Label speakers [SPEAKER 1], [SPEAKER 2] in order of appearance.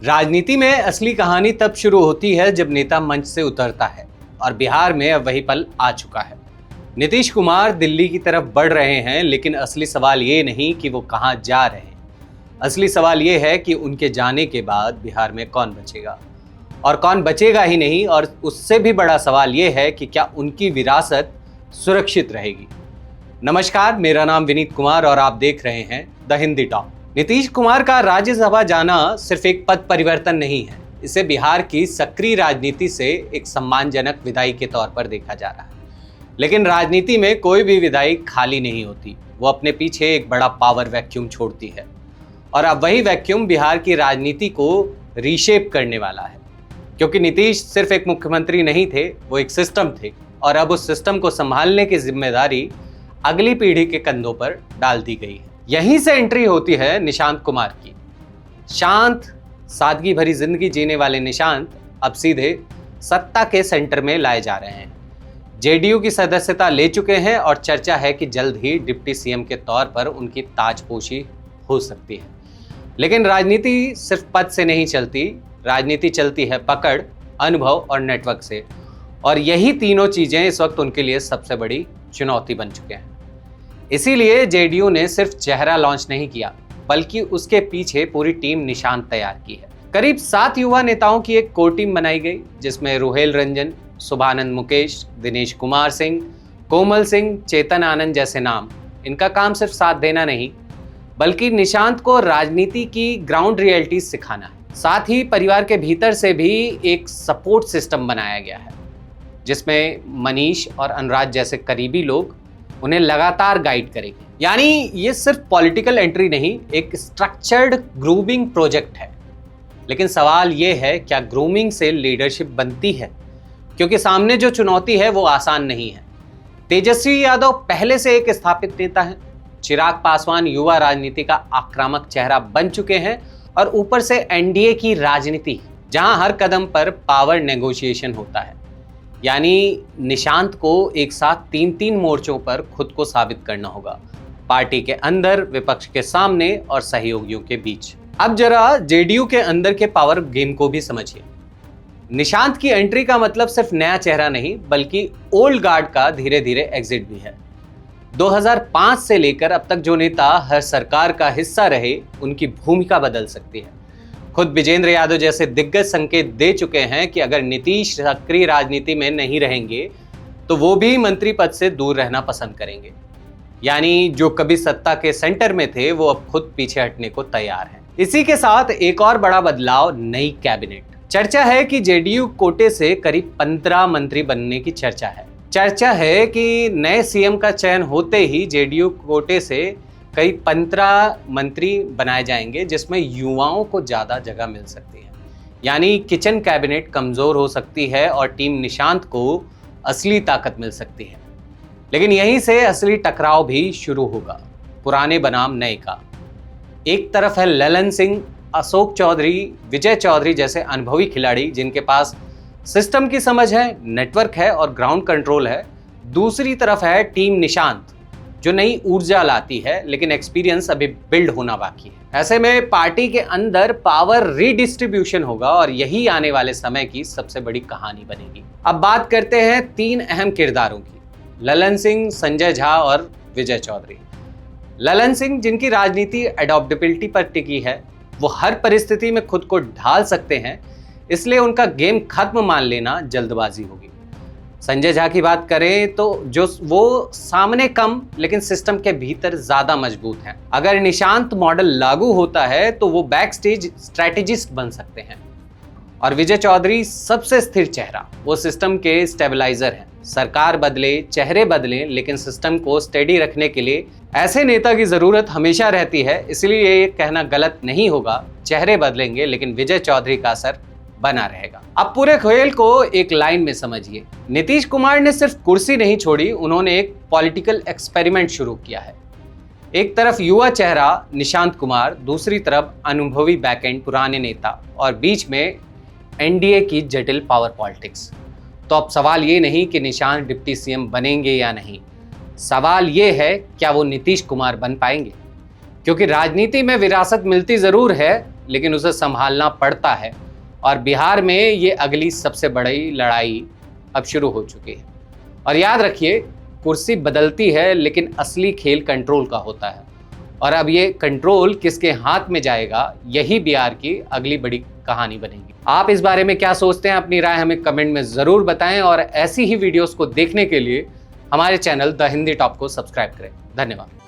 [SPEAKER 1] राजनीति में असली कहानी तब शुरू होती है जब नेता मंच से उतरता है और बिहार में अब वही पल आ चुका है। नीतीश कुमार दिल्ली की तरफ बढ़ रहे हैं, लेकिन असली सवाल ये नहीं कि वो कहां जा रहे हैं। असली सवाल ये है कि उनके जाने के बाद बिहार में कौन बचेगा और कौन बचेगा ही नहीं, और उससे भी बड़ा सवाल ये है कि क्या उनकी विरासत सुरक्षित रहेगी। नमस्कार, मेरा नाम विनीत कुमार और आप देख रहे हैं द हिंदी टॉक। नीतीश कुमार का राज्यसभा जाना सिर्फ एक पद परिवर्तन नहीं है, इसे बिहार की सक्रिय राजनीति से एक सम्मानजनक विदाई के तौर पर देखा जा रहा है। लेकिन राजनीति में कोई भी विदाई खाली नहीं होती, वो अपने पीछे एक बड़ा पावर वैक्यूम छोड़ती है। और अब वही वैक्यूम बिहार की राजनीति को रीशेप करने वाला है, क्योंकि नीतीश सिर्फ एक मुख्यमंत्री नहीं थे, वो एक सिस्टम थे और अब उस सिस्टम को संभालने की जिम्मेदारी अगली पीढ़ी के कंधों पर डाल दी गई है। यहीं से एंट्री होती है निशांत कुमार की। शांत सादगी भरी जिंदगी जीने वाले निशांत अब सीधे सत्ता के सेंटर में लाए जा रहे हैं। जेडीयू की सदस्यता ले चुके हैं और चर्चा है कि जल्द ही डिप्टी सीएम के तौर पर उनकी ताजपोशी हो सकती है। लेकिन राजनीति सिर्फ पद से नहीं चलती, राजनीति चलती है पकड़, अनुभव और नेटवर्क से, और यही तीनों चीजें इस वक्त उनके लिए सबसे बड़ी चुनौती बन चुके हैं। इसीलिए जेडीयू ने सिर्फ चेहरा लॉन्च नहीं किया, बल्कि उसके पीछे पूरी टीम निशांत तैयार की है। करीब 7 युवा नेताओं की एक कोर टीम बनाई गई, जिसमें रुहेल रंजन, शुभानंद मुकेश, दिनेश कुमार सिंह, कोमल सिंह, चेतन आनंद जैसे नाम। इनका काम सिर्फ साथ देना नहीं, बल्कि निशांत को राजनीति की ग्राउंड रियलिटी सिखाना है। साथ ही परिवार के भीतर से भी एक सपोर्ट सिस्टम बनाया गया है, जिसमें मनीष और अनुराग जैसे करीबी लोग उन्हें लगातार गाइड करेंगे। यानी ये सिर्फ पॉलिटिकल एंट्री नहीं, एक स्ट्रक्चर्ड ग्रूमिंग प्रोजेक्ट है। लेकिन सवाल ये है, क्या ग्रूमिंग से लीडरशिप बनती है? क्योंकि सामने जो चुनौती है वो आसान नहीं है। तेजस्वी यादव पहले से एक स्थापित नेता है, चिराग पासवान युवा राजनीति का आक्रामक चेहरा बन चुके हैं, और ऊपर से एनडीए की राजनीति, जहां हर कदम पर पावर नेगोशिएशन होता है। यानी निशांत को एक साथ 3 मोर्चों पर खुद को साबित करना होगा, पार्टी के अंदर, विपक्ष के सामने और सहयोगियों के बीच। अब जरा जेडीयू के अंदर के पावर गेम को भी समझिए। निशांत की एंट्री का मतलब सिर्फ नया चेहरा नहीं, बल्कि ओल्ड गार्ड का धीरे धीरे एग्जिट भी है। 2005 से लेकर अब तक जो नेता हर सरकार का हिस्सा रहे, उनकी भूमिका बदल सकती है। खुद विजेंद्र यादव जैसे दिग्गज संकेत दे चुके हैं कि अगर नीतीश सक्रिय राजनीति में नहीं रहेंगे तो वो भी मंत्री पद से दूर रहना पसंद करेंगे। यानी जो कभी सत्ता के सेंटर में थे, वो अब खुद पीछे हटने को तैयार हैं। इसी के साथ एक और बड़ा बदलाव, नई कैबिनेट। चर्चा है कि जेडीयू कोटे से करीब 15 मंत्री बनने की चर्चा है। चर्चा है कि नए सीएम का चयन होते ही जेडीयू कोटे से कई 15 मंत्री बनाए जाएंगे, जिसमें युवाओं को ज्यादा जगह मिल सकती है। यानी किचन कैबिनेट कमजोर हो सकती है और टीम निशांत को असली ताकत मिल सकती है। लेकिन यहीं से असली टकराव भी शुरू होगा, पुराने बनाम नए का। एक तरफ है ललन सिंह, अशोक चौधरी, विजय चौधरी जैसे अनुभवी खिलाड़ी, जिनके पास सिस्टम की समझ है, नेटवर्क है और ग्राउंड कंट्रोल है। दूसरी तरफ है टीम निशांत, जो नई ऊर्जा लाती है, लेकिन एक्सपीरियंस अभी बिल्ड होना बाकी है। ऐसे में पार्टी के अंदर पावर रीडिस्ट्रीब्यूशन होगा और यही आने वाले समय की सबसे बड़ी कहानी बनेगी। अब बात करते हैं 3 अहम किरदारों की, ललन सिंह, संजय झा और विजय चौधरी। ललन सिंह, जिनकी राजनीति एडॉप्टेबिलिटी पर टिकी है, वो हर परिस्थिति में खुद को ढाल सकते हैं, इसलिए उनका गेम खत्म मान लेना जल्दबाजी होगी। संजय झा की बात करें तो जो वो सामने कम, लेकिन सिस्टम के भीतर ज्यादा मजबूत हैं। अगर निशांत मॉडल लागू होता है तो वो बैक स्टेज स्ट्रैटेजिस्ट बन सकते हैं। और विजय चौधरी सबसे स्थिर चेहरा, वो सिस्टम के स्टेबलाइजर हैं। सरकार बदले, चेहरे बदले, लेकिन सिस्टम को स्टेडी रखने के लिए ऐसे नेता की जरूरत हमेशा रहती है। इसलिए ये कहना गलत नहीं होगा, चेहरे बदलेंगे लेकिन विजय चौधरी का असर बना रहेगा। अब पूरे खेल को एक लाइन में समझिए। नीतीश कुमार ने सिर्फ कुर्सी नहीं छोड़ी, उन्होंने एक पॉलिटिकल एक्सपेरिमेंट शुरू किया है। एक तरफ युवा चेहरा निशांत कुमार, दूसरी तरफ अनुभवी बैकएंड पुराने नेता, और बीच में एनडीए की जटिल पावर पॉलिटिक्स। तो अब सवाल ये नहीं कि निशांत डिप्टी सीएम बनेंगे या नहीं, सवाल ये है क्या वो नीतीश कुमार बन पाएंगे। क्योंकि राजनीति में विरासत मिलती जरूर है, लेकिन उसे संभालना पड़ता है और बिहार में ये अगली सबसे बड़ी लड़ाई अब शुरू हो चुकी है। और याद रखिए, कुर्सी बदलती है लेकिन असली खेल कंट्रोल का होता है और अब ये कंट्रोल किसके हाथ में जाएगा, यही बिहार की अगली बड़ी कहानी बनेगी। आप इस बारे में क्या सोचते हैं? अपनी राय हमें कमेंट में ज़रूर बताएं और ऐसी ही वीडियोस को देखने के लिए हमारे चैनल द हिंदी टॉप को सब्सक्राइब करें। धन्यवाद।